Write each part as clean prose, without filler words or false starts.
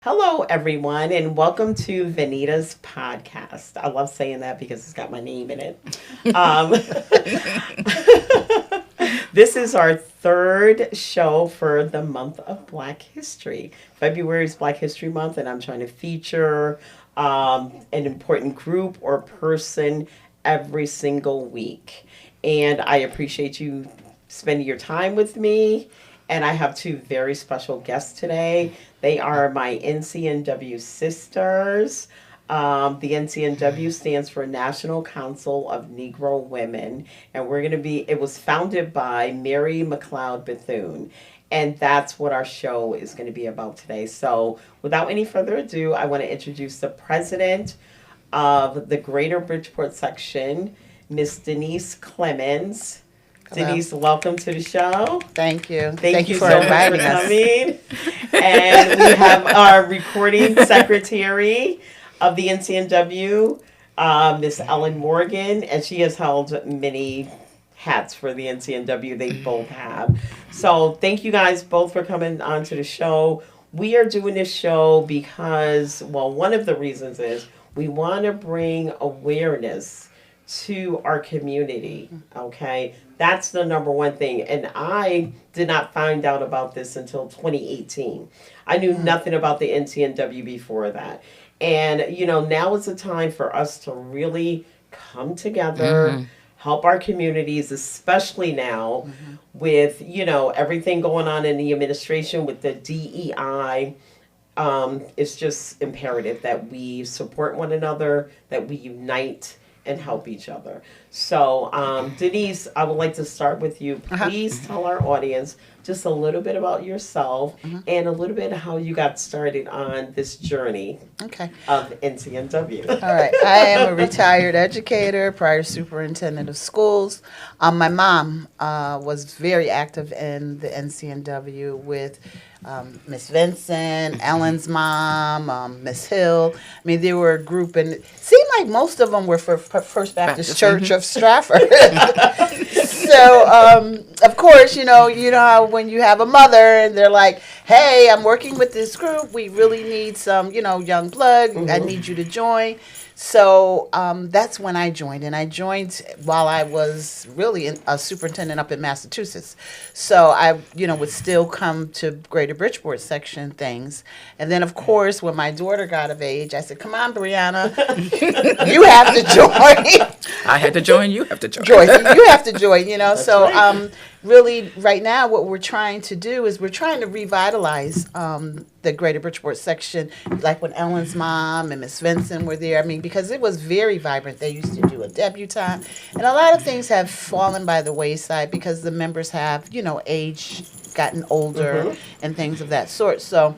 Hello, everyone, and welcome to Venita's podcast. I love saying that because it's got my name in it. Um, this is our third show for the month of Black History. February is Black History Month, and I'm trying to feature an important group or person every single week. And I appreciate you spending your time with me. And I have two very special guests today. They are my NCNW sisters. The NCNW stands for National Council of Negro Women. And it was founded by Mary McLeod Bethune. And that's what our show is going to be about today. So without any further ado, I want to introduce the president of the Greater Bridgeport section, Miss Denise Clemens. Hello. Denise, welcome to the show. Thank you. Thank you for so much inviting for us. coming. And we have our recording secretary of the NCNW, Miss Ellen Morgan, and she has held many hats for the NCNW. They both have. So thank you guys both for coming on to the show. We are doing this show because, well, one of the reasons is we want to bring awareness to our community, okay? That's the number one thing. And I did not find out about this until 2018. I knew nothing about the NCNW before that. And, now is the time for us to really come together, help our communities, especially now with, everything going on in the administration with the DEI. It's just imperative that we support one another, that we unite and help each other. So, Denise, I would like to start with you. Please tell our audience just a little bit about yourself and a little bit how you got started on this journey of NCNW. All right. I am a retired educator, prior superintendent of schools. My mom was very active in the NCNW with Miss Vincent, Ellen's mom, Miss Hill. I mean, they were a group, and it seemed like most of them were for First Baptist Church of Stratford. So, of course, you know how when you have a mother and they're like, hey, I'm working with this group. We really need some, young blood. I need you to join. So that's when I joined, and I joined while I was really a superintendent up in Massachusetts. So I, would still come to Greater Bridgeport section things. And then, of course, when my daughter got of age, I said, come on, Brianna, you have to join. I had to join, you have to join. Joyce, you have to join, That's So right. really right now what we're trying to do is we're trying to revitalize the Greater Bridgeport section, like when Ellen's mom and Miss Vincent were there. I mean, because it was very vibrant. They used to do a debutante. And a lot of things have fallen by the wayside because the members have, age, gotten older and things of that sort. So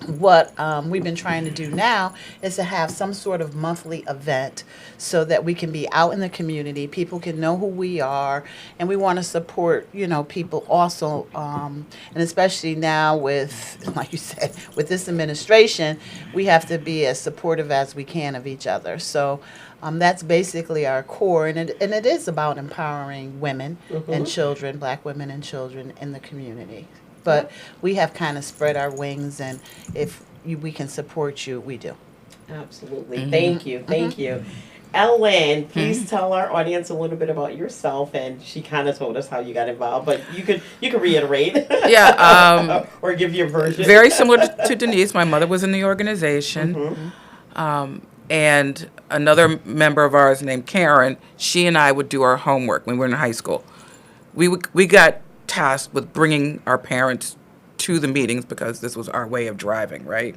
what we've been trying to do now is to have some sort of monthly event so that we can be out in the community, people can know who we are, and we want to support, people also, and especially now with, like you said, with this administration, we have to be as supportive as we can of each other. So that's basically our core, and it is about empowering women and children, Black women and children in the community. But we have kind of spread our wings, and if we can support you, we do. Absolutely. Thank you. Thank you. Ellen, please tell our audience a little bit about yourself. And she kind of told us how you got involved, but you could reiterate. Yeah. Or give your version. Very similar to Denise. My mother was in the organization. And another member of ours named Karen, she and I would do our homework when we were in high school. We got tasked with bringing our parents to the meetings because this was our way of driving, right?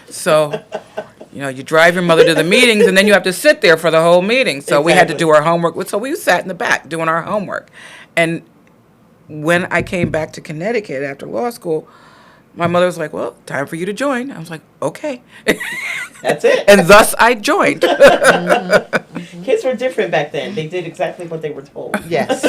So, you drive your mother to the meetings and then you have to sit there for the whole meeting. So we had to do our homework. So we sat in the back doing our homework. And when I came back to Connecticut after law school, my mother was like, well, time for you to join. I was like, okay. That's it. And thus I joined. Kids were different back then. They did exactly what they were told. Yes.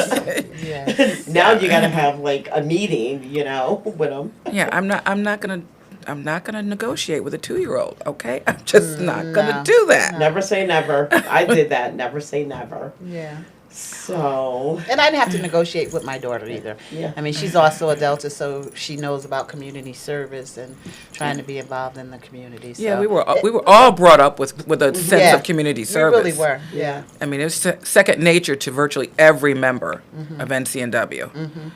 Yes. Now you got to have like a meeting, with them. Yeah, I'm not gonna negotiate with a 2-year-old. Okay, I'm just not gonna No. do that. Never say never. I did that. Never say never. Yeah. So, And I didn't have to negotiate with my daughter either. yeah. I mean, she's also a Delta, so she knows about community service and trying to be involved in the community. So Yeah, we were all brought up with a sense Yeah. of community we service. really were. Yeah. I mean, it's second nature to virtually every member of NCNW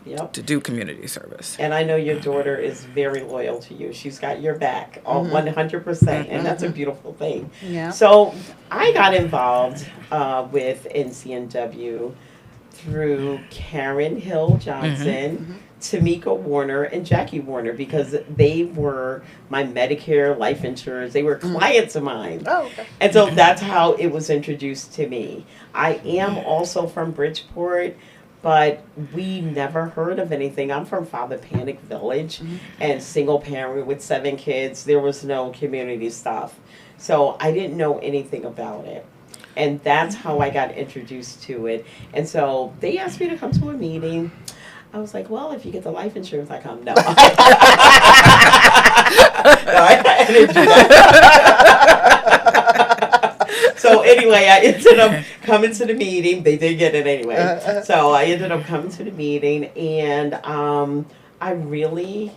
Yep. to do community service. And I know your daughter is very loyal to you. She's got your back, all 100%, and that's a beautiful thing. Yeah. So I got involved with NCNW through Karen Hill Johnson, Tamika Warner, and Jackie Warner because they were my Medicare life insurers. They were clients of mine. Oh, okay. And so that's how it was introduced to me. I am also from Bridgeport, but we never heard of anything. I'm from Father Panic Village and single parent with 7 kids. There was no community stuff. So I didn't know anything about it. And that's how I got introduced to it. And so they asked me to come to a meeting. I was like, well, if you get the life insurance, I come. No. No, I didn't do that. So anyway, I ended up coming to the meeting. They did get it anyway. So I ended up coming to the meeting, and I really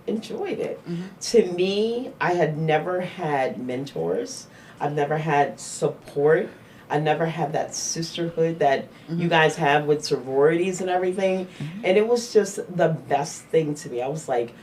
enjoyed it. To me, I had never had mentors. I've never had support. I never had that sisterhood that you guys have with sororities and everything. And it was just the best thing to me. I was like,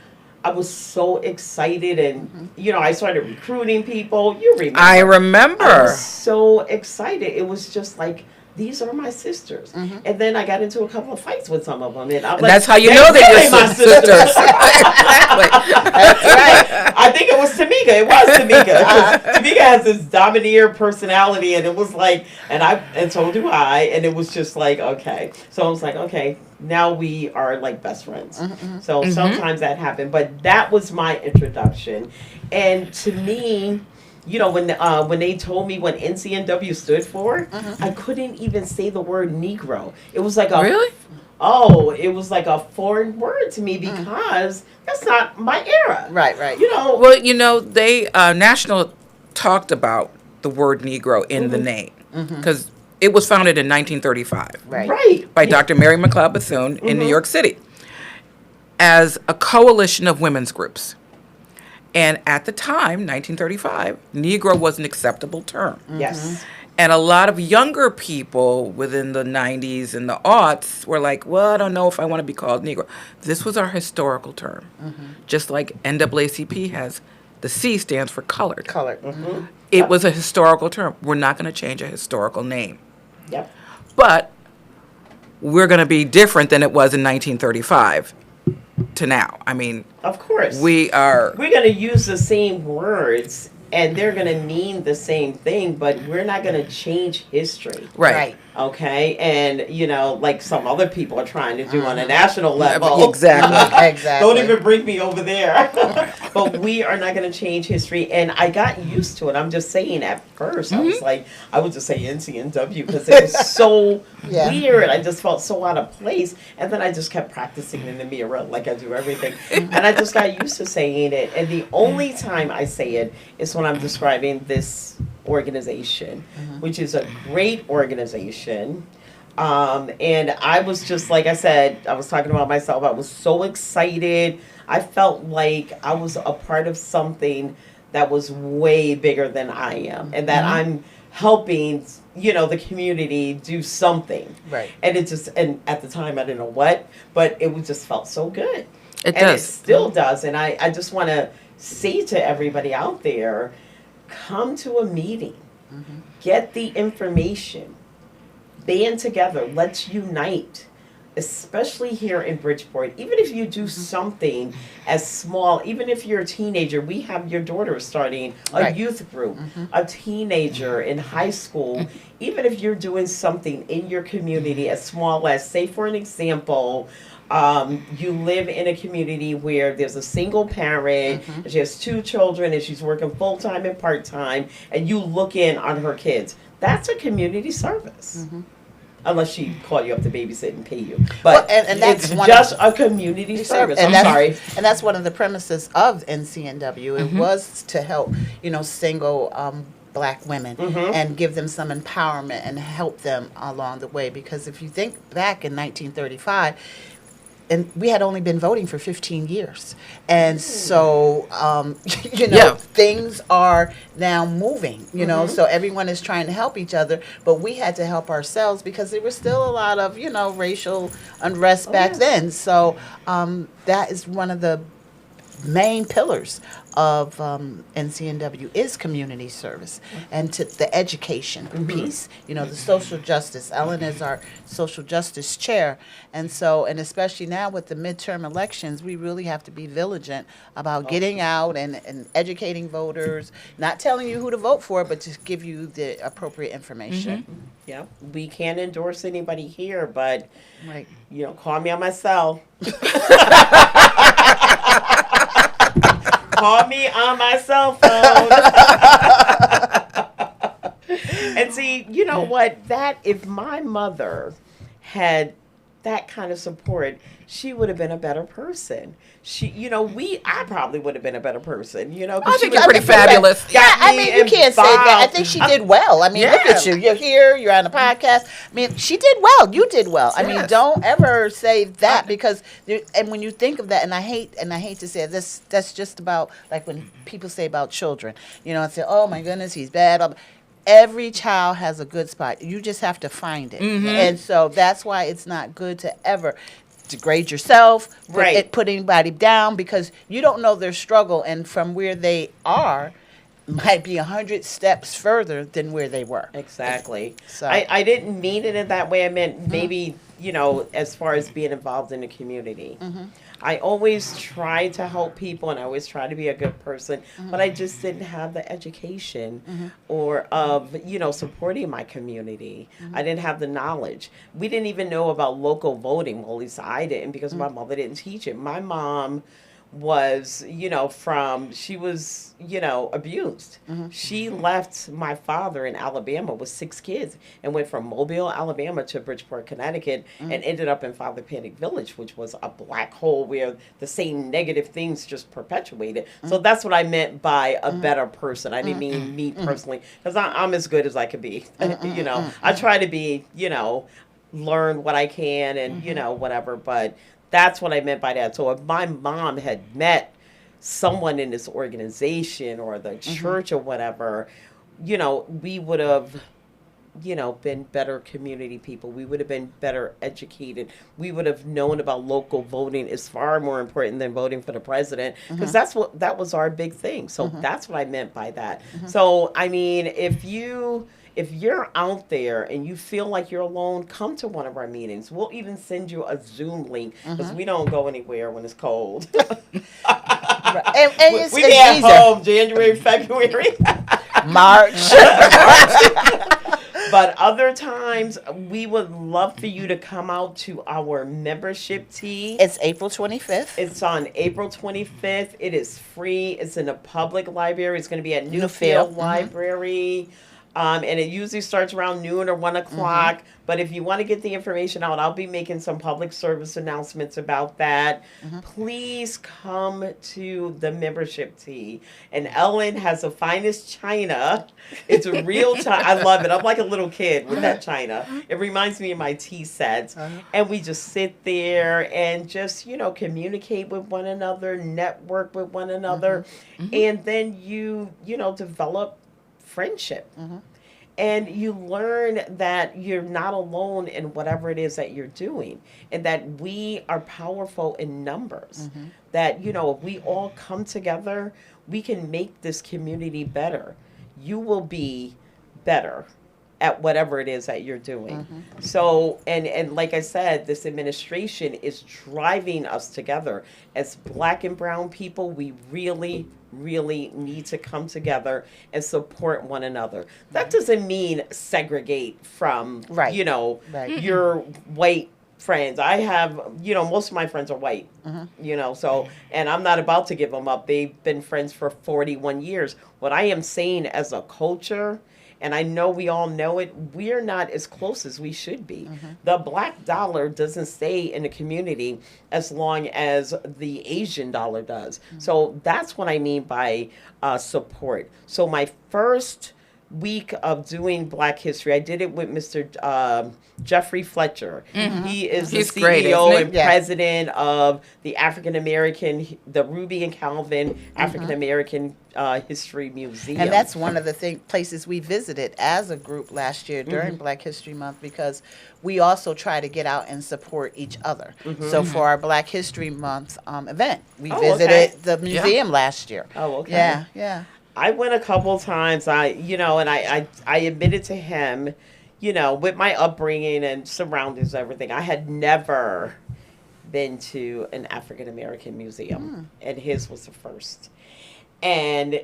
I was so excited, and I started recruiting people. You remember? I remember. I was so excited. It was just like, these are my sisters. And then I got into a couple of fights with some of them, and I'm like, That's how you know that really you're my sisters. Exactly. That's right. I think it was Tamika. It was Tamika. 'Cause Tamika has this domineer personality, and it was like, and so do I, and it was just like, okay. So I was like, okay, now we are like best friends. So sometimes that happened, but that was my introduction, and to me, when they told me what NCNW stood for, I couldn't even say the word Negro. It was like Really? Oh, it was like a foreign word to me because that's not my era. Right, right. Well, they National talked about the word Negro in the name because it was founded in 1935 Right. by Dr. Mary McLeod Bethune in New York City as a coalition of women's groups. And at the time, 1935, Negro was an acceptable term. Yes. And a lot of younger people within the 90s and the aughts were like, well, I don't know if I want to be called Negro. This was our historical term. Just like NAACP has, the C stands for colored. Colored. It was a historical term. We're not going to change a historical name. Yep. But we're going to be different than it was in 1935 to now. I mean, Of course. we're We're going to use the same words and they're going to mean the same thing, but we're not going to change history. right. Okay? And, like some other people are trying to do on a national level. Exactly. Exactly. Don't even bring me over there. But we are not going to change history. And I got used to it. I'm just saying at first, I was like, I would just say NCNW because it was so Yeah. weird. I just felt so out of place. And then I just kept practicing in the mirror like I do everything. And I just got used to saying it. And the only time I say it is when I'm describing this organization, which is a great organization. And I was just, like I said, I was talking about myself. I was so excited. I felt like I was a part of something that was way bigger than I am, and that I'm helping, the community do something. Right. And and at the time I didn't know what, but it just felt so good. It And does. it still does. And I just want to say to everybody out there, come to a meeting, get the information, band together, let's unite, especially here in Bridgeport. Even if you do something as small, even if you're a teenager, we have your daughter starting a Right. youth group, a teenager in high school. Even if you're doing something in your community as small as, say for an example, you live in a community where there's a single parent, and she has 2 children, and she's working full-time and part-time, and you look in on her kids. That's a community service. Unless she call you up to babysit and pay you. But Well, and that's it's one just a community service. And I'm that's, sorry. And that's one of the premises of NCNW. It was to help, single Black women and give them some empowerment and help them along the way. Because if you think back in 1935, and we had only been voting for 15 years. And so, Yeah. things are now moving, so everyone is trying to help each other, but we had to help ourselves because there was still a lot of, racial unrest back then. So that is one of the main pillars of NCNW is community service and to the education piece, the social justice. Ellen is our social justice chair. And so, and especially now with the midterm elections, we really have to be vigilant about getting out and educating voters, not telling you who to vote for, but to give you the appropriate information. Yeah, we can't endorse anybody here, but, Right. Call me on my cell. Call me on my cell phone. And see, you know what? If my mother had that kind of support, she would have been a better person. I probably would have been a better person, 'cause I she think would you're pretty have fabulous. Yeah, got I me mean, you can't say that. I involved. think she did well. I mean, look at you. You're here. You're on a podcast. I mean, she did well. You did well. I mean, Yes. don't ever say that because, and when you think of that, and I hate to say this, that's just about like when people say about children, and say, oh my goodness, he's bad. Every child has a good spot. You just have to find it. And so that's why it's not good to ever degrade yourself, put anybody down, because you don't know their struggle, and from where they are might be 100 steps further than where they were. Exactly. So- I didn't mean it in that way. I meant maybe, as far as being involved in the community. I always try to help people and I always try to be a good person, but I just didn't have the education or of, supporting my community. I didn't have the knowledge. We didn't even know about local voting. Well, at least I didn't because my mother didn't teach it. My mom was, she was, abused. She left my father in Alabama with 6 kids and went from Mobile, Alabama to Bridgeport, Connecticut and ended up in Father Panic Village, which was a black hole where the same negative things just perpetuated. So that's what I meant by a better person. I didn't mean me personally because I'm as good as I could be. I try to be, learn what I can and, whatever, but that's what I meant by that. So if my mom had met someone in this organization or the church or whatever, we would have, been better community people. We would have been better educated. We would have known about local voting is far more important than voting for the president because that was our big thing. So that's what I meant by that. So, I mean, if you're out there and you feel like you're alone, come to one of our meetings. We'll even send you a Zoom link because we don't go anywhere when it's cold. And it's, we it's be at easier. home January, February, March. But other times we would love for you to come out to our membership tea. It's April 25th. It's on April 25th. It is free. It's in a public library. It's going to be at Newfield. Newfield Library. And it usually starts around noon or 1 o'clock. But if you want to get the information out, I'll be making some public service announcements about that. Please come to the membership tea. And Ellen has the finest china. It's a real china. I love it. I'm like a little kid with that china. It reminds me of my tea sets. And we just sit there and just, communicate with one another, network with one another. And then you develop friendship. And you learn that you're not alone in whatever it is that you're doing and that we are powerful in numbers. That, if we all come together, we can make this community better. You will be better at whatever it is that you're doing. So, and like I said, this administration is driving us together. As Black and brown people, we really need to come together and support one another. That doesn't mean segregate from, your white friends. I have, most of my friends are white, so, and I'm not about to give them up. They've been friends for 41 years. What I am saying as a culture, and I know we all know it, we're not as close as we should be. The black dollar doesn't stay in the community as long as the Asian dollar does. So that's what I mean by support. So my first week of doing Black History, I did it with Mr. Jeffrey Fletcher. He is He's the great, CEO isn't he? and Yes. president of the African American, the Ruby and Calvin African American History Museum. And that's one of the places we visited as a group last year during Black History Month, because we also try to get out and support each other. So for our Black History Month event, we Oh, visited okay. the museum last year. Oh, okay. Yeah, yeah. I went a couple times. I admitted to him, with my upbringing and surroundings and everything, I had never been to an African American museum, and his was the first. And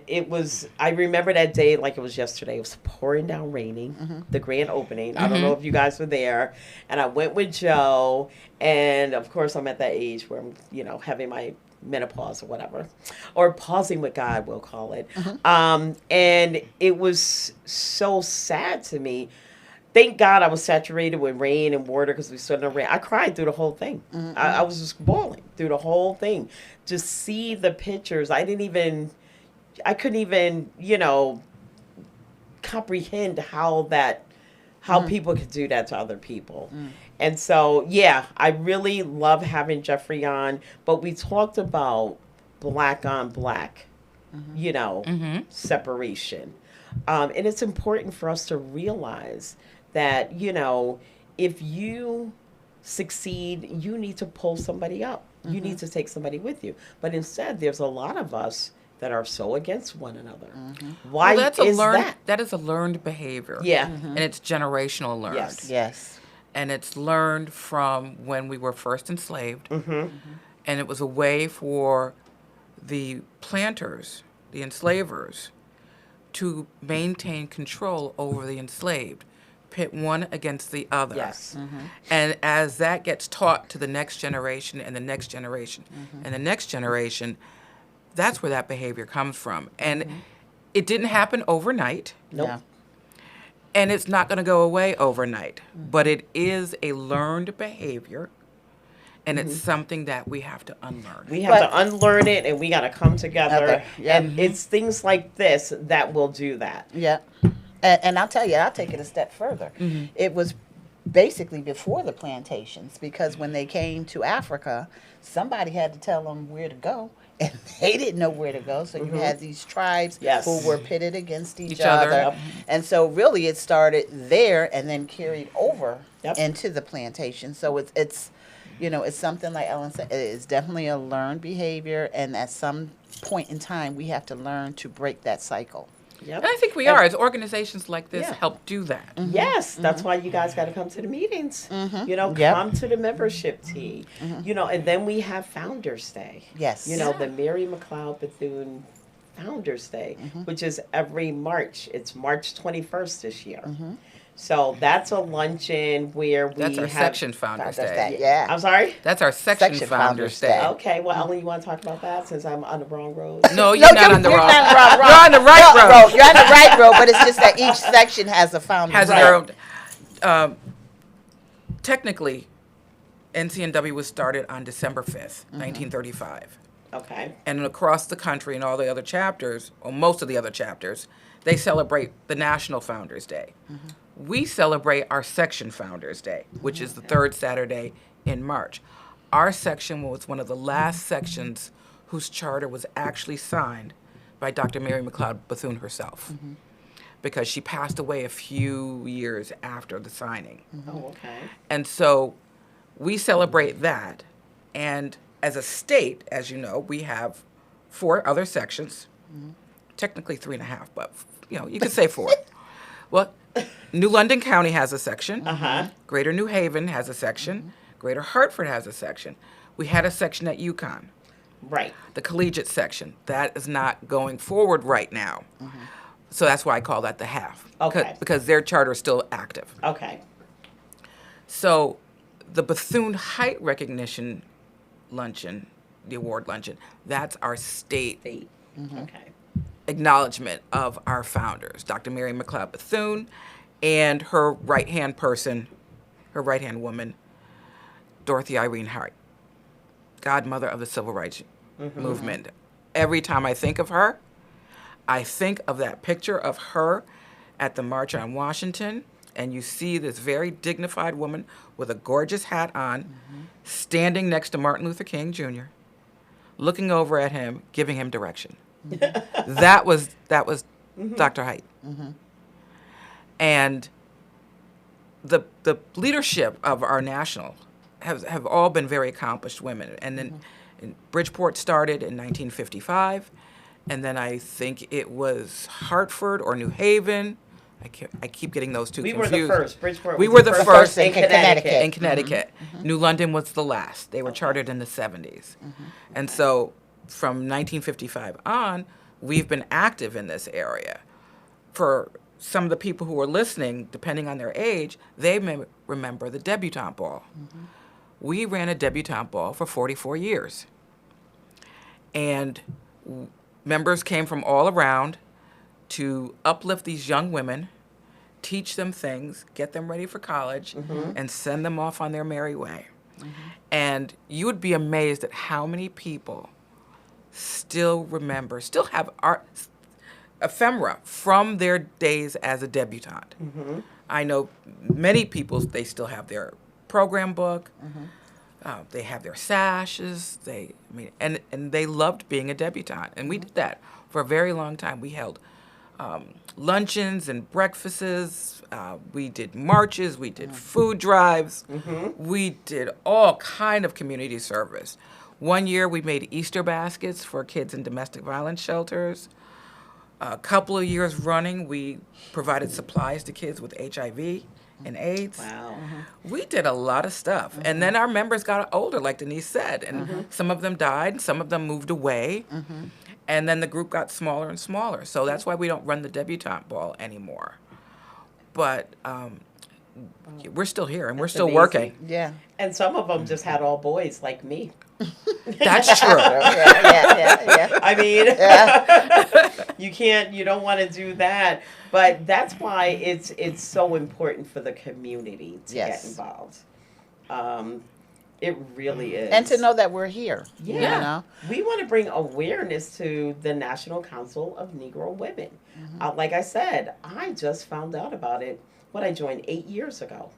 I remember that day like it was yesterday. It was pouring down raining, the grand opening. I don't know if you guys were there. And I went with Joe. And of course, I'm at that age where I'm, having my menopause or whatever, or pausing with God, we'll call it. And it was so sad to me. Thank God I was saturated with rain and water because we stood in the rain. I cried through the whole thing. I was just bawling through the whole thing. Just see the pictures. I couldn't even, comprehend how people could do that to other people. And so, yeah, I really love having Jeffrey on, but we talked about black on black, separation. And it's important for us to realize that, if you succeed, you need to pull somebody up. You need to take somebody with you. But instead, there's a lot of us that are so against one another. Why is that? That is a learned behavior. Yeah. And it's generational learned. Yes. Yes. And it's learned from when we were first enslaved. And it was a way for the planters, the enslavers, to maintain control over the enslaved, pit one against the other. Yes. And as that gets taught to the next generation and the next generation and the next generation, that's where that behavior comes from. And it didn't happen overnight. Nope. Yeah. And it's not going to go away overnight. But it is a learned behavior. And it's something that we have to unlearn. We have to unlearn it, and we got to come together. Yeah. And it's things like this that will do that. Yeah. And I'll tell you, I'll take it a step further. It was basically before the plantations, because when they came to Africa, somebody had to tell them where to go. And they didn't know where to go. So you had these tribes Yes. who were pitted against each other. other. Yep. And so really it started there and then carried over Yep. into the plantation. So it's it's something like Ellen said, it is definitely a learned behavior. And at some point in time, we have to learn to break that cycle. Yep. And I think we are, as organizations like this Yeah. help do that. Yes, that's why you guys got to come to the meetings. Yep. Come to the membership tea. And then we have Founders Day. Yes. The Mary McLeod Bethune Founders Day, which is every March. It's March 21st this year. So that's a luncheon where we That's our have section Founders Day. Yeah. I'm sorry. That's our section Section Founders Founders Day. Day. Okay, well, Ellen, you want to talk about that since I'm on the wrong road? No, you're not on the you're wrong. not wrong, You're on the right road. You're on the right road, but it's just that each section has a founder. Has Right. their own. Technically, NCNW was started on December 5th, 1935. Okay. And across the country and all the other chapters, or most of the other chapters, they celebrate the National Founders Day. We celebrate our section Founders Day, which is the third Saturday in March. Our section was one of the last sections whose charter was actually signed by Dr. Mary McLeod Bethune herself, because she passed away a few years after the signing. Oh, okay. And so we celebrate that. And as a state, as you know, we have 4 other sections, technically 3.5, but you could say 4. Well, New London County has a section. Greater New Haven has a section. Greater Hartford has a section. We had a section at UConn, Right. the collegiate section. That is not going forward right now. So that's why I call that the half. Okay. Because their charter is still active. Okay. So the Bethune Height Recognition Luncheon, the award luncheon, that's our state Okay. acknowledgement of our founders, Dr. Mary McLeod Bethune and her right-hand person, her right-hand woman, Dorothy Irene Hart, godmother of the Civil Rights Movement. Every time I think of her, I think of that picture of her at the March on Washington, and you see this very dignified woman with a gorgeous hat on, standing next to Martin Luther King Jr., looking over at him, giving him direction. That was Dr. Height. And the leadership of our national have all been very accomplished women. And then Bridgeport started in 1955, and then I think it was Hartford or New Haven. I keep getting those two confused. We were the first. Bridgeport We was were the first in Connecticut. In Connecticut. New London was the last. They were chartered in the 70s. And so from 1955 on, we've been active in this area. For some of the people who are listening, depending on their age, they may remember the debutante ball. We ran a debutante ball for 44 years. And members came from all around to uplift these young women, teach them things, get them ready for college, and send them off on their merry way. And you would be amazed at how many people still have art ephemera from their days as a debutante. I know many people, they still have their program book, they have their sashes, and they loved being a debutante. And we did that for a very long time. We held luncheons and breakfasts. We did marches. We did food drives. We did all kind of community service. One year we made Easter baskets for kids in domestic violence shelters. A couple of years running, we provided supplies to kids with HIV and AIDS. Wow. We did a lot of stuff. And then our members got older, like Denise said, and some of them died, some of them moved away. And then the group got smaller and smaller. So that's why we don't run the debutante ball anymore. But we're still here, and we're still amazing. working. Yeah. And some of them just had all boys like me. That's true. Yeah. I mean, you don't want to do that. But that's why it's so important for the community to get involved. It really is. And to know that we're here. Yeah. You know? We want to bring awareness to the National Council of Negro Women. Like I said, I just found out about it when I joined 8 years ago.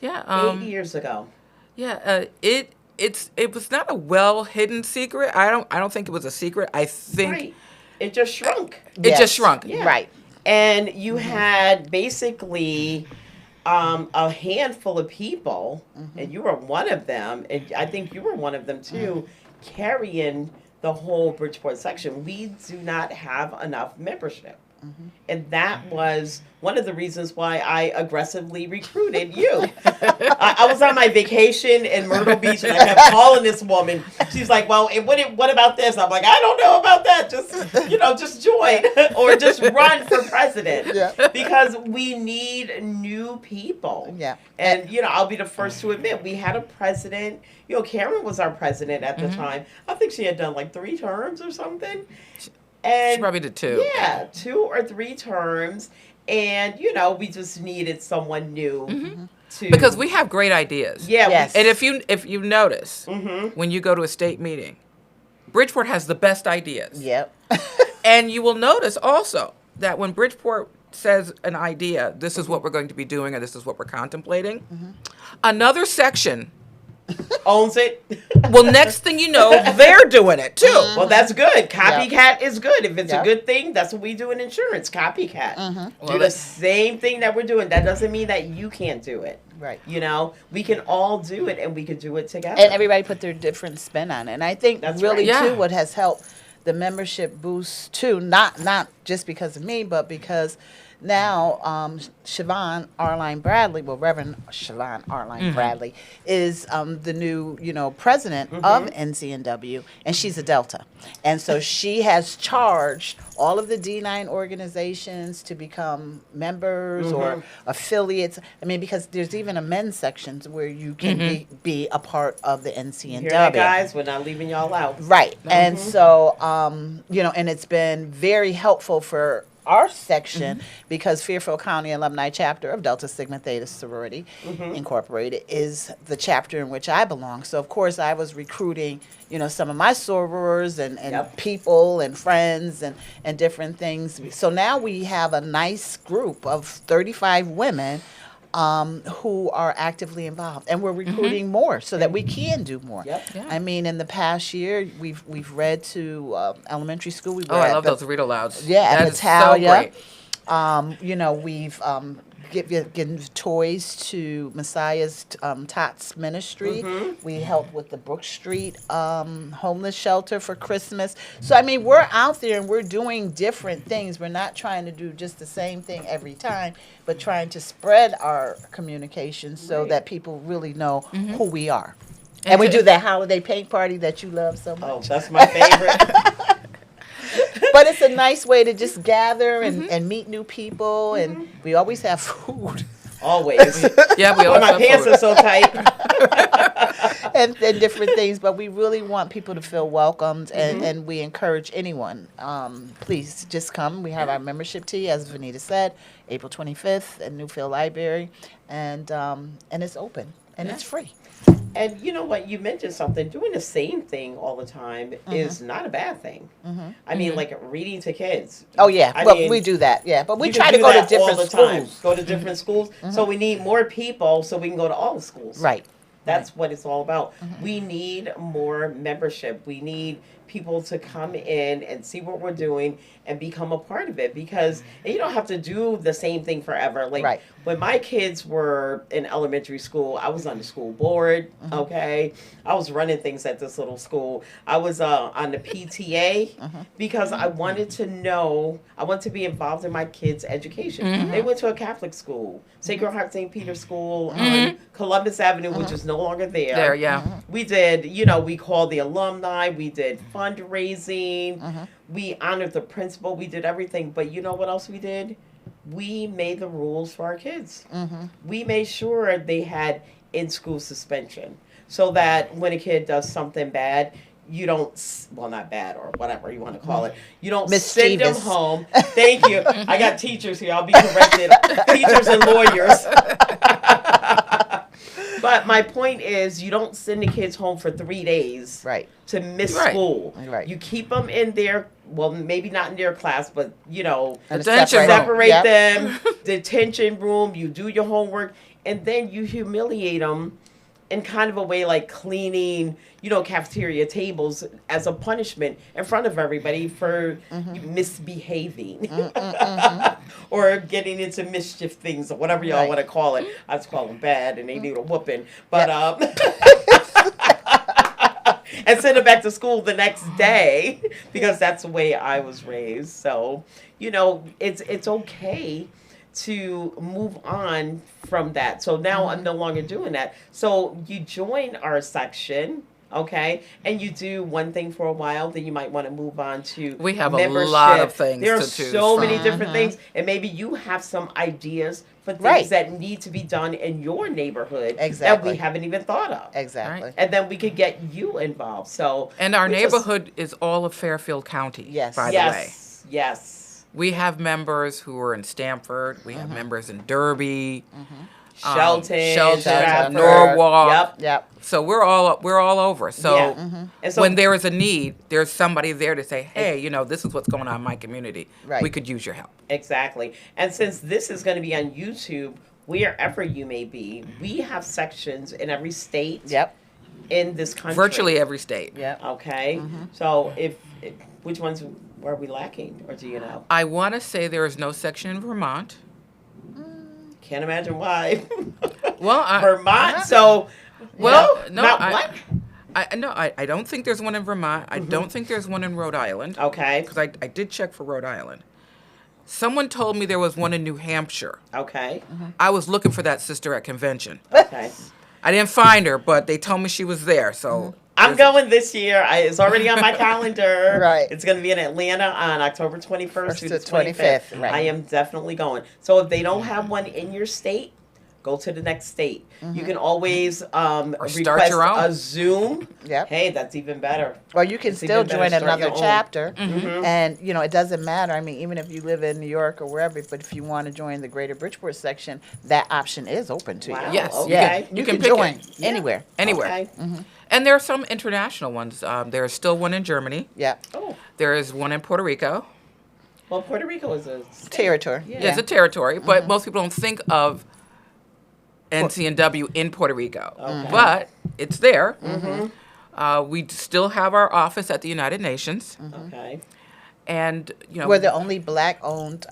Yeah. 8 years ago. Yeah. It was not a well hidden secret. I don't think it was a secret. I think Right. It just shrunk. it just shrunk. Yeah. Right. And you had basically a handful of people, and you were one of them, and I think you were one of them too, carrying the whole Bridgeport section. We do not have enough membership. And that was one of the reasons why I aggressively recruited you. I was on my vacation in Myrtle Beach, and I kept calling this woman. She's like, "Well, what about this?" I'm like, "I don't know about that. Just join or just run for president." Yeah. Because we need new people. Yeah. And I'll be the first to admit we had a president. Karen was our president at the time. I think she had done like 3 terms or something. And She probably did 2. Yeah, 2 or 3 terms. And, we just needed someone new to. Because we have great ideas. Yeah. Yes. And if you notice, when you go to a state meeting, Bridgeport has the best ideas. Yep. And you will notice also that when Bridgeport says an idea, this is what we're going to be doing, or this is what we're contemplating, another section owns it. well, next thing you know, they're doing it too. Well, that's good. Copycat is good. If it's a good thing, that's what we do in insurance. Copycat. Do the same thing that we're doing. That doesn't mean that you can't do it. Right. We can all do it, and we can do it together. And everybody put their different spin on it. And I think That's really right. Yeah. too what has helped the membership boost too, not just because of me, but because now Siobhan Arline Bradley, Reverend Siobhan Arline Bradley, is the new, president of NCNW, and she's a Delta. And so she has charged all of the D9 organizations to become members or affiliates. I mean, because there's even a men's section where you can be a part of the NCNW. Hear that, guys? We're not leaving y'all out. Right. And so, and it's been very helpful for our section, because Fairfield County Alumni Chapter of Delta Sigma Theta Sorority Incorporated is the chapter in which I belong. So of course I was recruiting, some of my sorors and Yep. people and friends and different things. So now we have a nice group of 35 women who are actively involved, and we're recruiting more so that we can do more. Yep. Yeah. I mean, in the past year, we've read to elementary school. We Oh, were I at love the- those read alouds. Yeah, at That is Natalia. so great. We've given toys to Messiah's Tots Ministry. We helped with the Brook Street homeless shelter for Christmas. So, I mean, we're out there and we're doing different things. We're not trying to do just the same thing every time, but trying to spread our communication so that people really know who we are. And we do that holiday paint party that you love so much. Oh, that's my favorite. But it's a nice way to just gather and meet new people, and we always have food Always. Yeah, we Oh, always my have pants food. are so tight. and different things. But we really want people to feel welcomed, and we encourage anyone. Please just come. We have our membership tea, as Venita said, April 25th at Newfield Library, and it's open and it's free. And you know what? You mentioned something. Doing the same thing all the time is not a bad thing. I mean, like reading to kids. Oh yeah, I well mean, we do that. Yeah, but we you try can to do go to that different all the time. schools. Go to different schools. So we need more people so we can go to all the schools. Right. That's what it's all about. We need more membership. We need people to come in and see what we're doing and become a part of it, because and you don't have to do the same thing forever. Like Right. when my kids were in elementary school, I was on the school board. Okay, I was running things at this little school. I was on the PTA because I wanted to know. I wanted to be involved in my kids' education. They went to a Catholic school, Sacred Heart St. Peter School on Columbus Avenue, which is no longer there. There, yeah. We did, we called the alumni, we did fundraising, we honored the principal, we did everything. But you know what else we did? We made the rules for our kids. We made sure they had in-school suspension so that when a kid does something bad, you don't, well, not bad or whatever you want to call it, you don't send them Mischievous. home. Thank you. I got teachers here. I'll be corrected. Teachers and lawyers. But my point is, you don't send the kids home for 3 days Right. to miss Right. school. Right. You keep them in their, well, maybe not in their class, but, And Detention room. separate Yep. them, detention room, you do your homework, and then you humiliate them in kind of a way like cleaning, cafeteria tables as a punishment in front of everybody for misbehaving or getting into mischief things or whatever y'all Right. want to call it. I just call them bad and they need a whooping. But, and send them back to school the next day because that's the way I was raised. So, it's okay to move on from that. So now I'm no longer doing that. So you join our section, okay, and you do one thing for a while, then you might want to move on to We have a membership. lot of things There are to choose so many from. different things, and maybe you have some ideas for things Right. that need to be done in your neighborhood that Exactly. we haven't even thought of. Exactly. Right. And then we could get you involved. So And our we just- neighborhood is all of Fairfield County, Yes. by the way. Yes. We have members who are in Stamford. We have members in Derby, Shelton, Stratford. Norwalk. Yep. So we're all over. So Yeah. And so when there is a need, there's somebody there to say, hey, this is what's going on in my community. Right. We could use your help. Exactly. And since this is going to be on YouTube, wherever you may be, we have sections in every state Yep. in this country. Virtually every state. Yep. Okay. So if which ones are we lacking, or do you know? I want to say there is no section in Vermont. Can't imagine why. Well, Vermont. So no, not I- what? I don't think there's one in Vermont. I don't think there's one in Rhode Island. Okay. Because I did check for Rhode Island. Someone told me there was one in New Hampshire. Okay. I was looking for that sister at convention. Okay. I didn't find her, but they told me she was there. So I'm going this year. It's already on my calendar. Right. It's going to be in Atlanta on October 21st through the 25th, 25th. right. I am definitely going. So if they don't have one in your state, Go to the next state. You can always start request your own. a Zoom. Yep. Hey, that's even better. Or you can It's still even better join start another your own. chapter, Mm-hmm. and it doesn't matter. I mean, even if you live in New York or wherever, but if you want to join the Greater Bridgeport section, that option is open to Wow. you. Yes, Okay. Yeah, you you can can pick join it. Yeah. anywhere. Anywhere. Okay. And there are some international ones. There's still one in Germany. Yeah, Oh, There is one in Puerto Rico. well, Puerto Rico is a state. territory. Yeah. It's a territory, but most people don't think of NCNW in Puerto Rico. Okay. But it's there. We still have our office at the United Nations. Okay. And, We're the only black-owned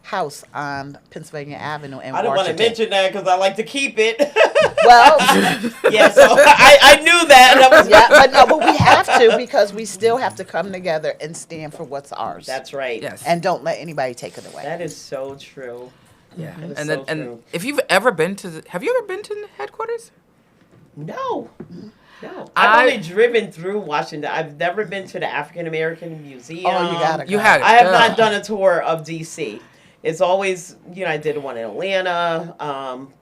house on Pennsylvania Avenue in I don't want to Washington. mention that because I like to keep it. Well, Yeah, so I knew that. And I was, yeah, but we have to because we still have to come together and stand for what's ours. That's right. yes. And don't let anybody take it away. That is so true. yeah. That is And so then, and true. if you've ever been to have you ever been to the headquarters? No. No. I've I- only driven through Washington. I've never been to the African American Museum. Oh, you gotta You go. had it. I have Girl. not done a tour of DC. It's always, I did one in Atlanta,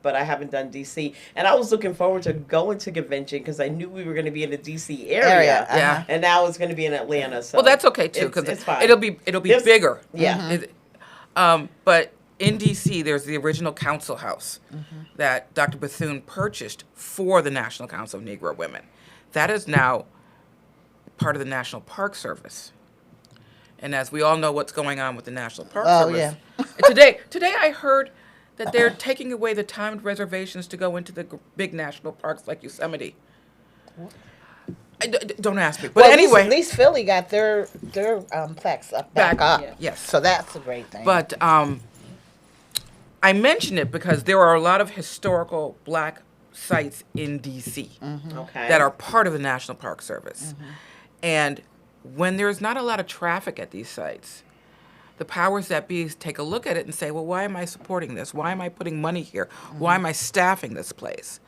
but I haven't done DC. And I was looking forward to going to convention because I knew we were going to be in the DC area. Yeah. And now it's going to be in Atlanta. So Well, that's okay too it's because fine. it'll be There's- bigger. Yeah. It- but in DC, there's the original council house that Dr. Bethune purchased for the National Council of Negro Women. That is now part of the National Park Service. And as we all know what's going on with the National Park Oh, Service. yeah. And today I heard that they're taking away the timed reservations to go into the big national parks like Yosemite. Don't ask me. But Well, anyway. at least Philly got their plaques back Back- up. yeah. Yes. So that's a great thing. But I mention it because there are a lot of historical black sites in D.C. Okay. that are part of the National Park Service. And when there's not a lot of traffic at these sites, the powers that be take a look at it and say, well, why am I supporting this? Why am I putting money here? Why am I staffing this place?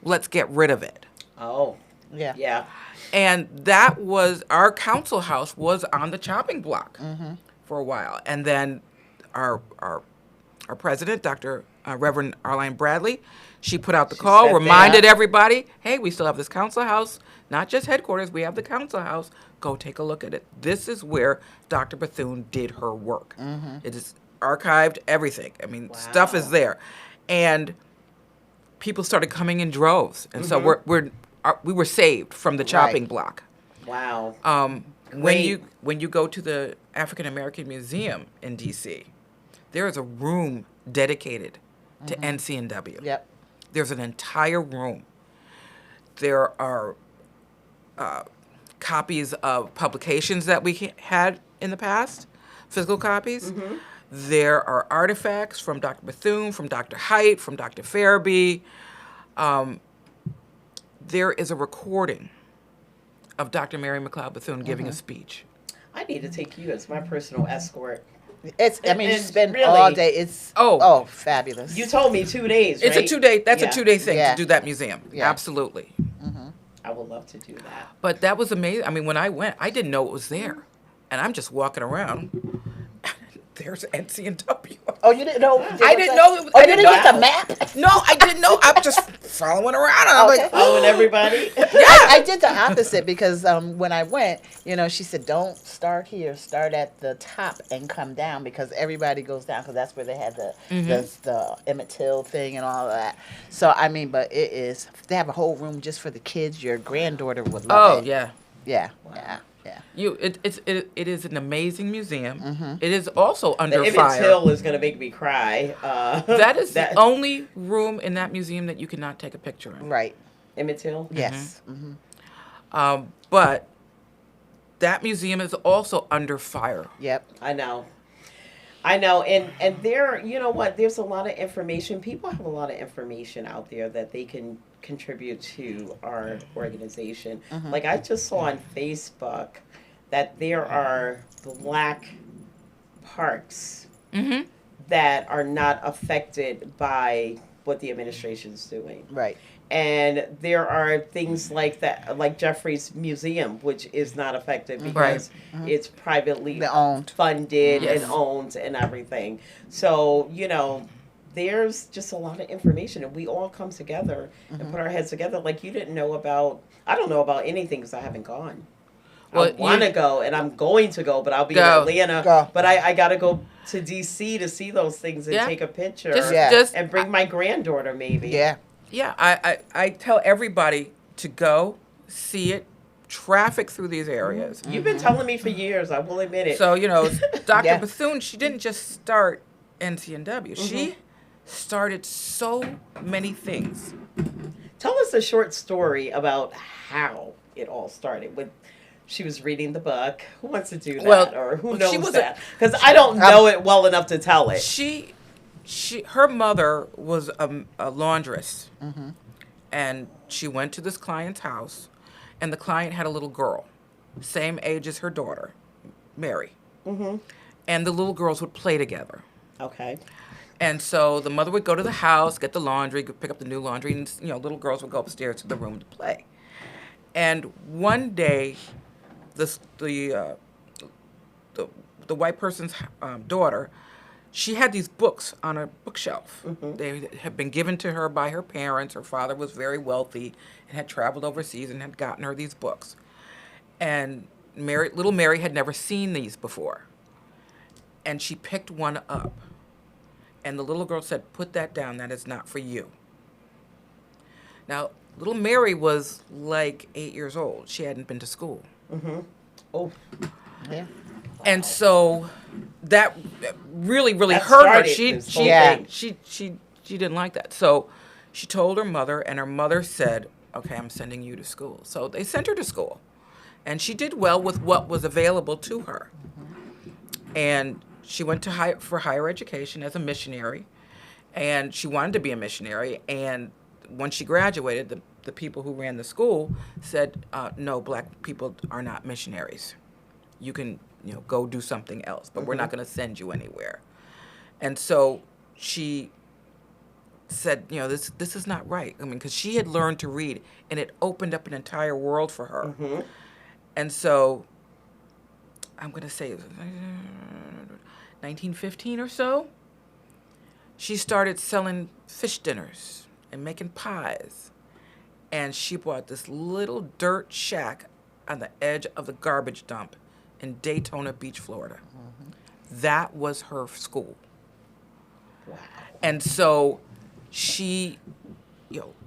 Let's get rid of it. Oh, yeah. yeah. And that was, our council house was on the chopping block for a while. And then our president, Dr. Reverend Arline Bradley, she put out the call, stepped reminded in. everybody, hey, we still have this council house, not just headquarters, we have the council house. Go take a look at it. This is where Dr. Bethune did her work. It is archived, everything. I mean, stuff is Wow. there. And people started coming in droves. And so we were saved from the chopping Right. block. Wow. When you go to the African American Museum in DC, there is a room dedicated to NCNW. Yep. There's an entire room. There are copies of publications that we had in the past, physical copies. There are artifacts from Dr. Bethune, from Dr. Height, from Dr. Farabee. There is a recording of Dr. Mary McLeod Bethune giving a speech. I need to take you as my personal escort. It's. I mean, you It's spend really- all day. It's. Oh. Fabulous. You told me 2 days, It's right? a 2-day. That's Yeah. a 2-day thing Yeah. to do that museum. Yeah. Absolutely. I would love to do that. But that was amazing. I mean, when I went, I didn't know it was there, and I'm just walking around. There's NCNW. Oh, you didn't know? I didn't know it was- Oh, I you didn't didn't get know- the map? No, I didn't know. I'm just following around. And I'm Okay. like, Following everybody. I did the opposite because when I went, she said, don't start here. Start at the top and come down because everybody goes down because that's where they had the Emmett Till thing and all of that. So, I mean, but it is, they have a whole room just for the kids. Your granddaughter would love oh it. yeah. Yeah. Yeah. It is an amazing museum. It is also under The Emmett fire. Till is going to make me cry. That is the only room in that museum that you cannot take a picture in. Right. Emmett Till? Yes. But that museum is also under fire. Yep. I know. And there, you know what, there's a lot of information. People have a lot of information out there that they can contribute to our organization. Like I just saw on Facebook that there are black parks that are not affected by what the administration is doing. Right. And there are things like that, like Jeffrey's Museum, which is not affected because it's privately They're owned. funded Yes. and owned and everything. So, there's just a lot of information, and we all come together and put our heads together. Like, you didn't know about, I don't know about anything because I haven't gone. Well, I want to go, and I'm going to go, but I'll be in Go. Atlanta. Go. But I got to go to D.C. to see those things and Yeah. take a picture Just and bring my granddaughter, maybe. Yeah. Yeah, I tell everybody to go see it, traffic through these areas. You've been telling me for years, I will admit it. So, Dr. Yeah. Bethune, she didn't just start NCNW. She started so many things. Tell us a short story about how it all started. When she was reading the book, who wants to do that, Well, or who she knows was that? Because I don't know it well enough to tell it. Her mother was a laundress, and she went to this client's house, and the client had a little girl, same age as her daughter, Mary. And the little girls would play together. Okay. And so the mother would go to the house, get the laundry, pick up the new laundry, and little girls would go upstairs to the room to play. And one day, the white person's daughter, she had these books on a bookshelf. They had been given to her by her parents. Her father was very wealthy and had traveled overseas and had gotten her these books. And little Mary had never seen these before. And she picked one up. And the little girl said, "Put that down, that is not for you." Now, little Mary was like 8 years old. She hadn't been to school. Oh, Yeah. And so that really, really That hurt her. started this whole thing. She didn't like that. So she told her mother, and her mother said, "Okay, I'm sending you to school." So they sent her to school. And she did well with what was available to her. And she went to for higher education as a missionary, and she wanted to be a missionary. And when she graduated, the people who ran the school said, "No, black people are not missionaries. You can, go do something else, but we're not going to send you anywhere." And so she said, this is not right. I mean, because she had learned to read, and it opened up an entire world for her. And so I'm going to say 1915 or so, she started selling fish dinners and making pies. And she bought this little dirt shack on the edge of the garbage dump in Daytona Beach, Florida. That was her school. wow. And so she,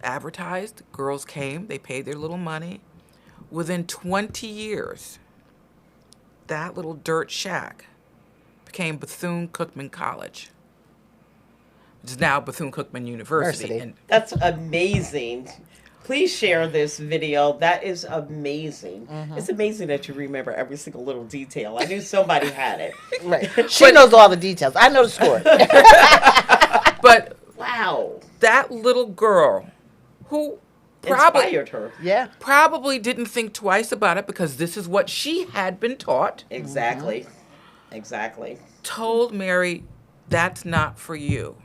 advertised. Girls came. They paid their little money. Within 20 years, that little dirt shack became Bethune-Cookman College. It's now Bethune-Cookman University. And That's amazing. Please share this video. That is amazing. It's amazing that you remember every single little detail. I knew somebody had it. Right. She knows all the details. I know the score. but Wow. that little girl, who Inspired her. Yeah. probably didn't think twice about it because this is what she had been taught, Exactly. Exactly. told Mary, "That's not for you."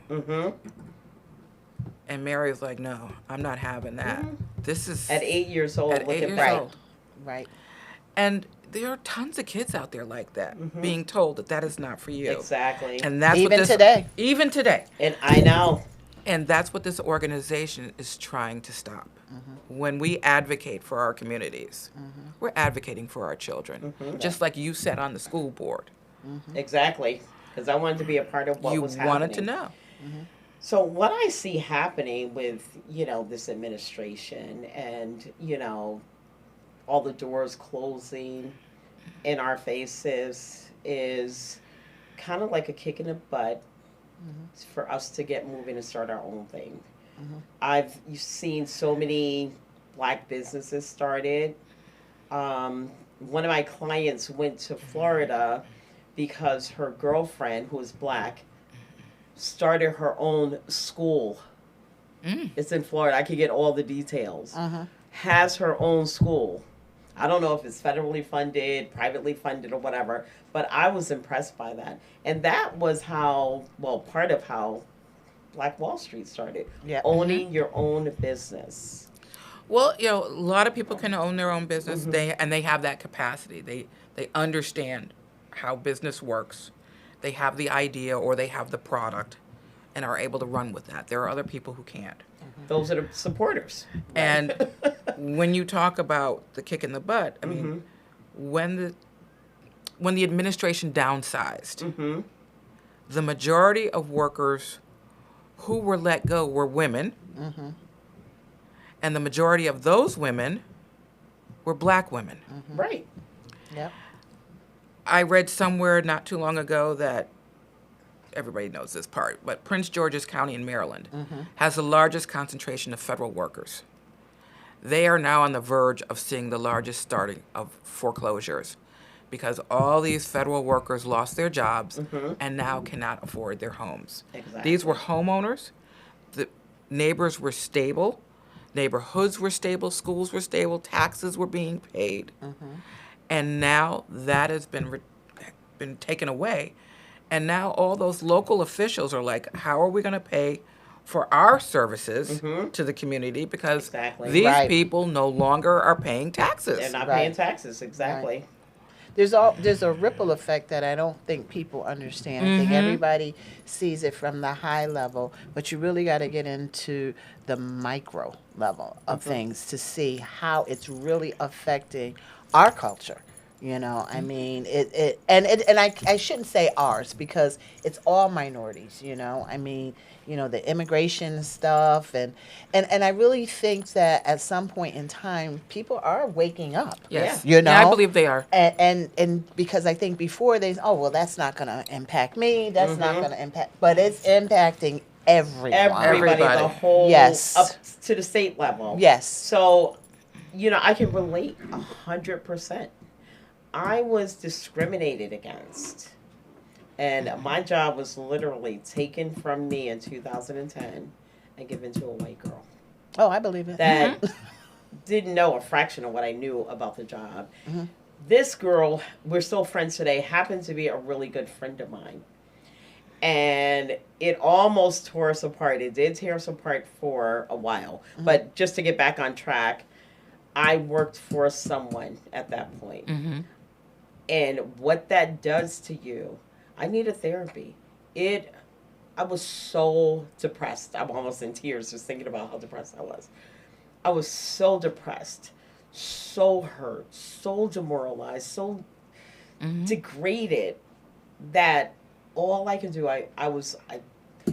And Mary was like, "No, I'm not having that. This is At 8 years old, at look 8 at years that. old." Right. And there are tons of kids out there like that, being told that is not for you. Exactly. And that's Even what this, today. Even today. And I know. And that's what this organization is trying to stop. When we advocate for our communities, we're advocating for our children. Just like you sat on the school board. Exactly. Because I wanted to be a part of what You was happening. wanted to know. So what I see happening with, this administration and, all the doors closing in our faces is kind of like a kick in the butt for us to get moving and start our own thing. I've seen so many black businesses started. One of my clients went to Florida because her girlfriend, who is black, started her own school. It's in Florida. I could get all the details. Has her own school. I don't know if it's federally funded, privately funded, or whatever, but I was impressed by that. And that was part of how Black Wall Street started. Yeah. Owning your own business. Well, a lot of people can own their own business. They have that capacity. They understand how business works. They have the idea or they have the product, and are able to run with that. There are other people who can't. Those are the supporters. And when you talk about the kick in the butt, I mean, when the administration downsized, the majority of workers who were let go were women, and the majority of those women were black women. Right. Yep. I read somewhere not too long ago that everybody knows this part, but Prince George's County in Maryland has the largest concentration of federal workers. They are now on the verge of seeing the largest starting of foreclosures because all these federal workers lost their jobs and now cannot afford their homes. Exactly. These were homeowners. The neighbors were stable. Neighborhoods were stable. Schools were stable. Taxes were being paid. And now that has been taken away. And now all those local officials are like, how are we going to pay for our services to the community? Because Exactly. these Right. people no longer are paying taxes. They're not Right. paying taxes. Exactly. There's a ripple effect that I don't think people understand. I think everybody sees it from the high level, but you really got to get into the micro level of things to see how it's really affecting our culture. You know, I mean, I shouldn't say ours because it's all minorities. You know, I mean, you know, the immigration stuff, and I really think that at some point in time, people are waking up. Yes. You know, Yeah, I believe they are. And because I think before that's not going to impact me. That's not going to impact, but it's impacting everyone. Everybody, Everybody. the whole Yes. up to the state level. Yes. So, you know, I can relate 100%. I was discriminated against, and my job was literally taken from me in 2010 and given to a white girl Oh, I believe it. that didn't know a fraction of what I knew about the job. This girl, we're still friends today, happened to be a really good friend of mine. And it almost tore us apart. It did tear us apart for a while. But just to get back on track, I worked for someone at that point. And what that does to you, I needed therapy. I was so depressed. I'm almost in tears just thinking about how depressed I was. I was so depressed, so hurt, so demoralized, so degraded that all I could do,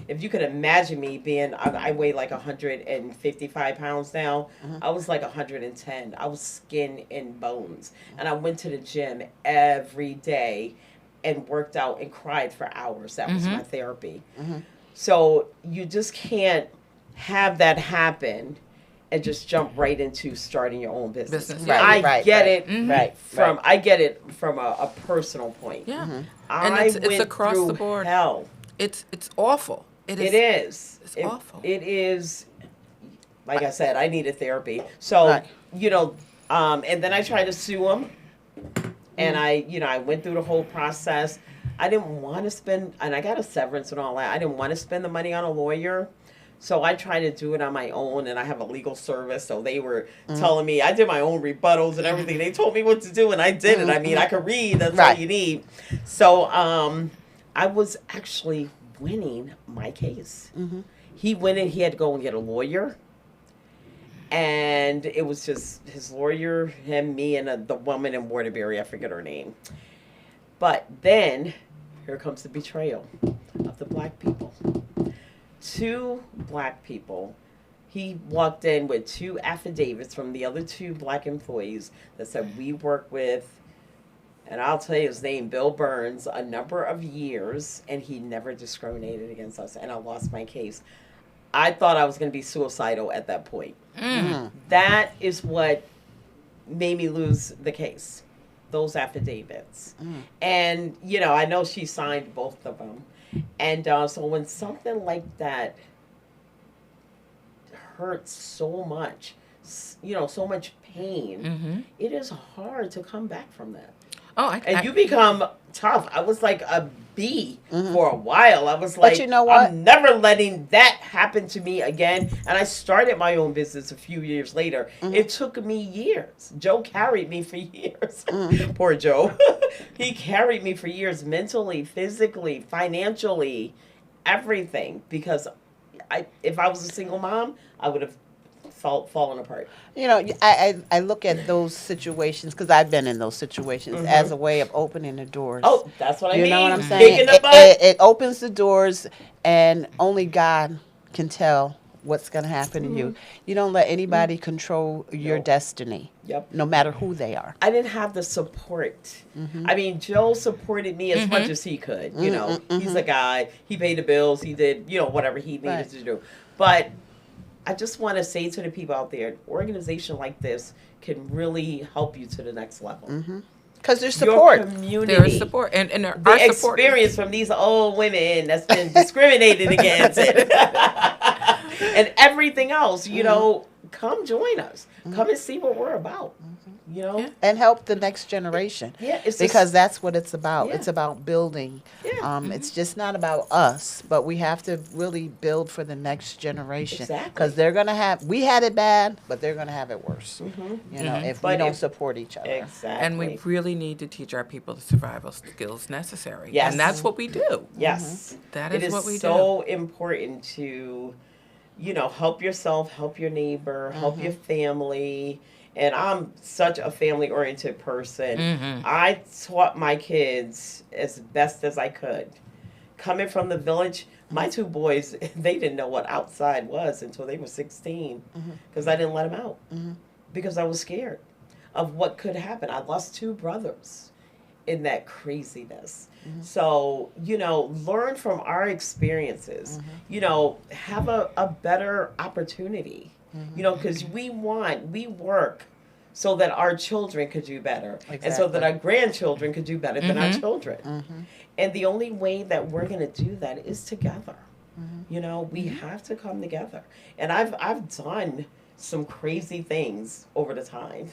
if you could imagine me being, I weigh like 155 pounds now. I was like 110. I was skin and bones. And I went to the gym every day and worked out and cried for hours. That was my therapy. So you just can't have that happen and just jump right into starting your own business. Yeah. I get it Right. from a personal point. Yeah. And And it's across the board. Hell. It's awful. It is. It's awful. It is. Like I said, I needed therapy. So, Right. you know, and then I tried to sue him. And I went through the whole process. I didn't want to spend, and I got a severance and all that. I didn't want to spend the money on a lawyer. So I tried to do it on my own, and I have a legal service. So they were telling me, I did my own rebuttals and everything. They told me what to do, and I did it. I mean, I could read. That's all you need. So I was actually winning my case. He went in, he had to go and get a lawyer. And it was just his lawyer, him, me, and the woman in Waterbury. I forget her name. But then, here comes the betrayal of the black people. 2 black people. He walked in with 2 affidavits from the other 2 black employees that said, we work with, and I'll tell you his name, Bill Burns, a number of years, and he never discriminated against us, and I lost my case. I thought I was going to be suicidal at that point. That is what made me lose the case, those affidavits. And, you know, I know she signed both of them. And so when something like that hurts so much, you know, so much pain, it is hard to come back from that. And you become tough. I was like a bee for a while. I was like, you know what? I'm never letting that happen to me again. And I started my own business a few years later. It took me years. Joe carried me for years. Poor Joe. He carried me for years mentally, physically, financially. everything, because if I was a single mom, I would have fallen apart. You know, I look at those situations, because I've been in those situations, as a way of opening the doors. Oh, that's what I mean. You know what I'm Big saying? in the butt. It opens the doors, and only God can tell what's going to happen to you. You don't let anybody control your destiny. Yep. No matter who they are. I didn't have the support. I mean, Joe supported me as much as he could. You know, he's the guy. He paid the bills. He did, whatever he needed to do. But I just want to say to the people out there, an organization like this can really help you to the next level. Because there's support. Your community. There is support. And the our support experience from these old women that's been discriminated against and everything else, come join us. Come and see what we're about. Yeah. And help the next generation. Yeah, it's because that's what it's about. Yeah. It's about building. Yeah. It's just not about us, but we have to really build for the next generation. Exactly. Because we had it bad, but they're going to have it worse. If we don't support each other. Exactly. And we really need to teach our people the survival skills necessary. Yes. And that's what we do. Yes. That It is what we is so important to, help yourself, help your neighbor, help your family. And I'm such a family-oriented person. I taught my kids as best as I could. Coming from the village, my two boys, they didn't know what outside was until they were 16 because I didn't let them out because I was scared of what could happen. I lost two brothers in that craziness. So, learn from our experiences. Have a better opportunity. Because we work so that our children could do better. And so that our grandchildren could do better than our children. And the only way that we're going to do that is together. We have to come together. And I've done some crazy things over the time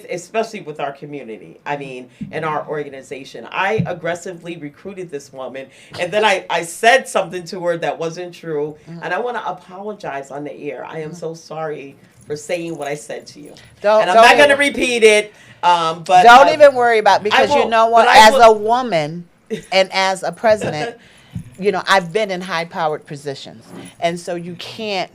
especially with our community. I mean, in our organization. I aggressively recruited this woman, and then I said something to her that wasn't true, and I want to apologize on the air. I am so sorry for saying what I said to you. And I'm not going to repeat it, but don't even worry about it, because you know what? As a woman and as a president, I've been in high-powered positions, and so you can't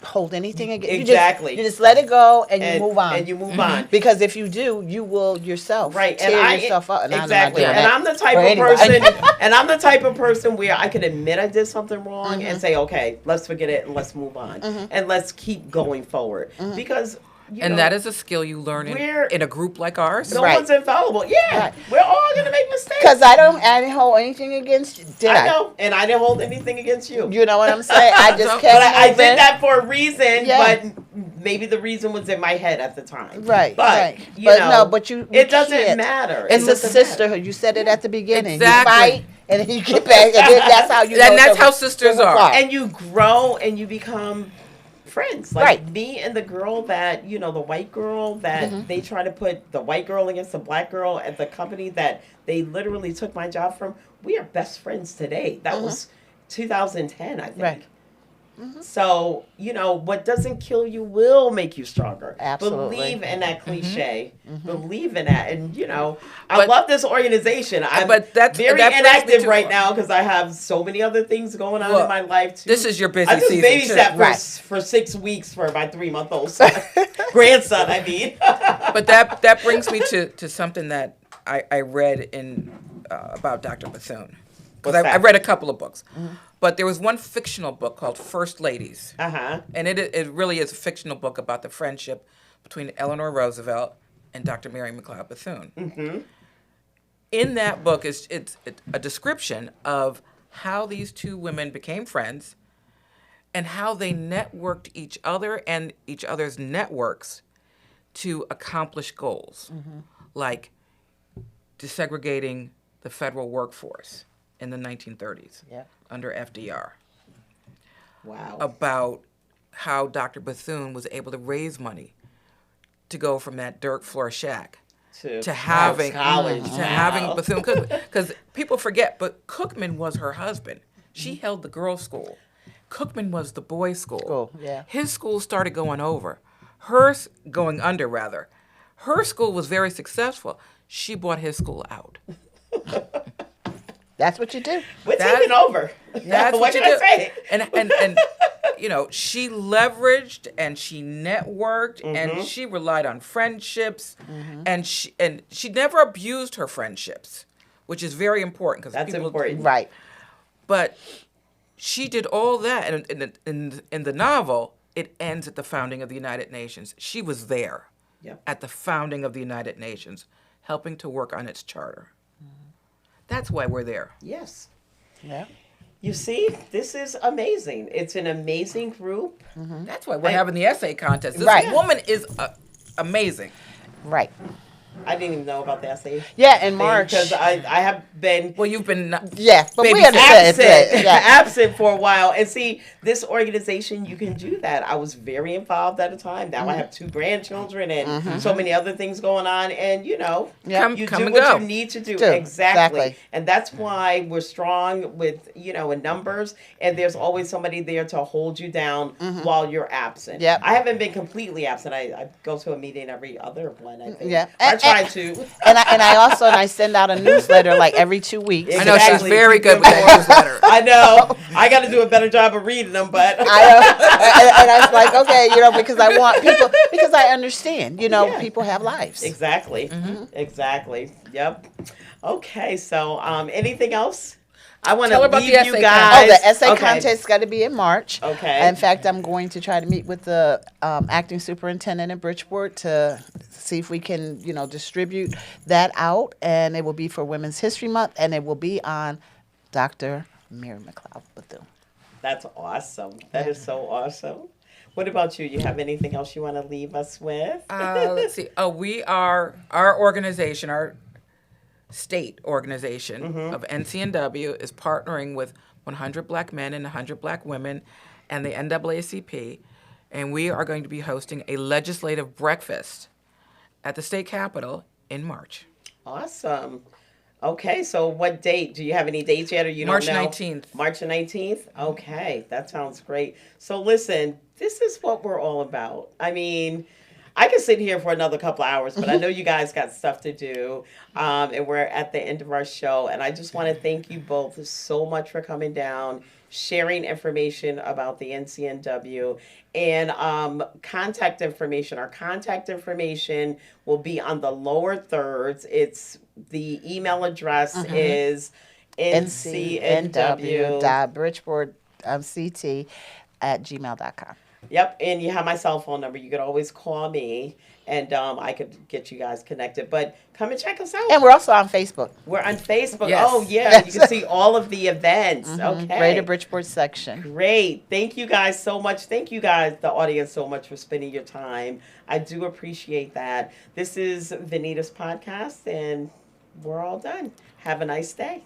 hold anything against. Exactly. You just let it go and you move on. And you move on. Because if you do, you will yourself tear yourself up. Exactly. And I'm the type of person. And I'm the type of person where I could admit I did something wrong and say, okay, let's forget it and let's move on and let's keep going forward. Because. That is a skill you learn in a group like ours. No one's infallible. Yeah. We're all going to make mistakes. Because I didn't hold anything against you, did I? I know. And I didn't hold anything against you. You know what I'm saying? I just kept But I did that for a reason, but maybe the reason was in my head at the time. Right. But, it doesn't matter. It's a sisterhood. You said it at the beginning. Exactly. You fight, and then you get back, and then that's how you And that's how sisters are. And you grow and you become friends. Like me and the girl that, the white girl that they try to put the white girl against the black girl at the company that they literally took my job from. We are best friends today. That was 2010, I think. Right. So, what doesn't kill you will make you stronger. Absolutely. Believe in that cliche. Believe in that. And, I love this organization. I'm very inactive right now because I have so many other things going on in my life, too. This is your busy I season, just babysat for 6 weeks for my 3-month-old son. Grandson, I mean. But that brings me to something that I read about Dr. Bethune. Because I read a couple of books. But there was one fictional book called First Ladies. And it really is a fictional book about the friendship between Eleanor Roosevelt and Dr. Mary McLeod Bethune. In that book, it's a description of how these two women became friends and how they networked each other and each other's networks to accomplish goals, like desegregating the federal workforce in the 1930s under FDR. Wow. About how Dr. Bethune was able to raise money to go from that dirt floor shack to having college, having Bethune Cookman. Because people forget, but Cookman was her husband. She held the girls' school. Cookman was the boys' school. His school started going under. Her school was very successful. She bought his school out. That's what you do. We're That- taking over. That's what you can do. I say? And you know, she leveraged and she networked and she relied on friendships and she never abused her friendships, which is very important because That's important. Right. But she did all that, and in the novel, it ends at the founding of the United Nations. She was there Yep. at the founding of the United Nations, helping to work on its charter. That's why we're there. Yes. Yeah. You see, this is amazing. It's an amazing group. That's why we're having the essay contest. This Right. woman is amazing. Right. I didn't even know about the essay. Yeah, in March. Because I have been Well, you've been Yeah, but Baby we understand. absent, Yeah. absent for a while. And see, this organization, you can do that. I was very involved at a time. Now I have 2 grandchildren and so many other things going on. And, you know, Yeah. you Come do and what go. you need to do. Do. Exactly. Exactly. And that's why we're strong with, you know, in numbers. And there's always somebody there to hold you down while you're absent. Yep. I haven't been completely absent. I go to a meeting every other one, I think. Yeah. I try to. And I send out a newsletter like every 2 weeks. I know she's Exactly. very good with Keep that newsletter. I know. I got to do a better job of reading them, but and I was like, okay, you know, because I want people, because I understand, you know, Yeah. people have lives. exactly, exactly. Yep. Okay. So, anything else? I want to Tell her about leave the you essay guys. Oh, the essay Okay. contest got to be in March. Okay. In fact, I'm going to try to meet with the acting superintendent in Bridgeport to see if we can, you know, distribute that out. And it will be for Women's History Month, and it will be on Dr. Mary McLeod Bethune. That's awesome. That is so awesome. What about you? You have anything else you want to leave us with? Let's see. Oh, we are our organization, our state organization of NCNW is partnering with 100 Black Men and 100 Black Women and the NAACP, and we are going to be hosting a legislative breakfast at the state capitol in March. Awesome. Okay, so what date? Do you have any dates yet, or you March don't know? 19th. March 19th? Okay, that sounds great. So listen, this is what we're all about. I mean, I could sit here for another couple of hours, but I know you guys got stuff to do, and we're at the end of our show. And I just want to thank you both so much for coming down, sharing information about the NCNW, and contact information. Our contact information will be on the lower thirds. It's the email address is ncnw.bridgeportct@gmail.com. Yep, and you have my cell phone number. You could always call me, and I could get you guys connected. But come and check us out. And we're also on Facebook. We're on Facebook. Yes. Oh, yeah. You can see all of the events. Okay. Greater Bridgeport section. Great. Thank you guys so much. Thank you guys, the audience, so much for spending your time. I do appreciate that. This is Venita's podcast, and we're all done. Have a nice day.